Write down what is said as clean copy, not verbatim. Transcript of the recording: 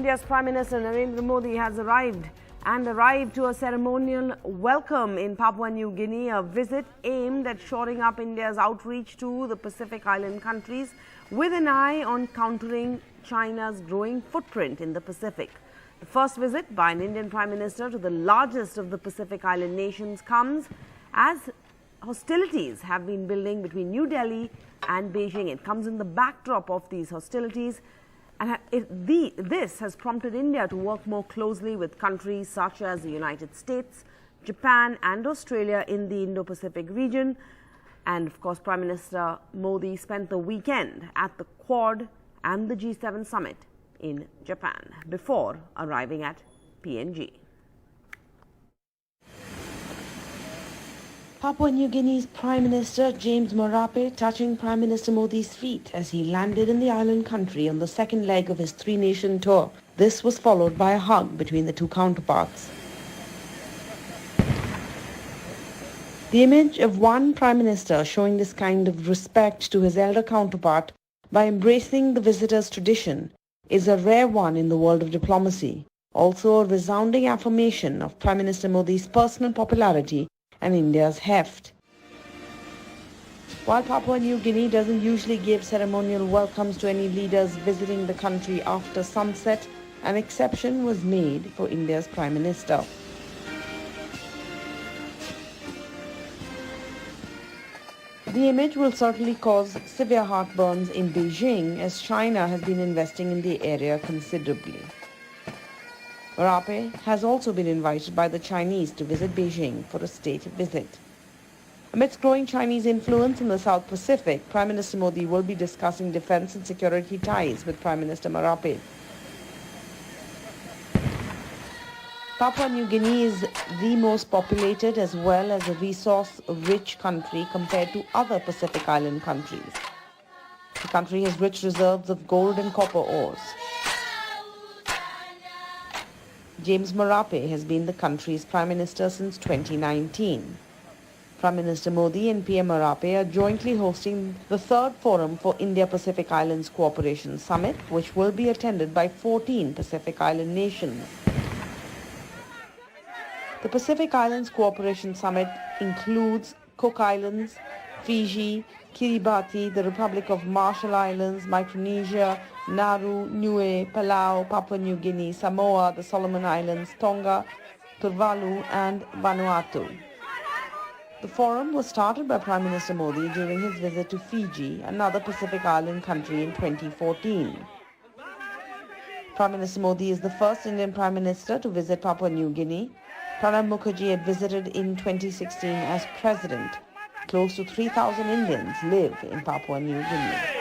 India's Prime Minister Narendra Modi has arrived to a ceremonial welcome in Papua New Guinea, a visit aimed at shoring up India's outreach to the Pacific Island countries with an eye on countering China's growing footprint in the Pacific. The first visit by an Indian Prime Minister to the largest of the Pacific Island nations comes as hostilities have been building between New Delhi and Beijing. It comes in the backdrop of these hostilities, and this has prompted India to work more closely with countries such as the United States, Japan and Australia in the Indo-Pacific region. And of course, Prime Minister Modi spent the weekend at the Quad and the G7 summit in Japan before arriving at PNG. Papua New Guinea's Prime Minister James Marape touching Prime Minister Modi's feet as he landed in the island country on the second leg of his three-nation tour. This was followed by a hug between the two counterparts. The image of one Prime Minister showing this kind of respect to his elder counterpart by embracing the visitor's tradition is a rare one in the world of diplomacy, also a resounding affirmation of Prime Minister Modi's personal popularity and India's heft. While Papua New Guinea doesn't usually give ceremonial welcomes to any leaders visiting the country after sunset, an exception was made for India's Prime Minister. The image will certainly cause severe heartburns in Beijing, as China has been investing in the area considerably. Marape has also been invited by the Chinese to visit Beijing for a state visit. Amidst growing Chinese influence in the South Pacific, Prime Minister Modi will be discussing defense and security ties with Prime Minister Marape. Papua New Guinea is the most populated as well as a resource-rich country compared to other Pacific Island countries. The country has rich reserves of gold and copper ores. James Marape has been the country's Prime Minister since 2019. Prime Minister Modi and PM Marape are jointly hosting the third forum for India-Pacific Islands Cooperation Summit, which will be attended by 14 Pacific Island nations. The Pacific Islands Cooperation Summit includes Cook Islands, Fiji, Kiribati, the Republic of Marshall Islands, Micronesia, Nauru, Niue, Palau, Papua New Guinea, Samoa, the Solomon Islands, Tonga, Tuvalu and Vanuatu. The forum was started by Prime Minister Modi during his visit to Fiji, another Pacific Island country, in 2014. Prime Minister Modi is the first Indian Prime Minister to visit Papua New Guinea. Pranab Mukherjee had visited in 2016 as president. Close to 3,000 Indians live in Papua New Guinea.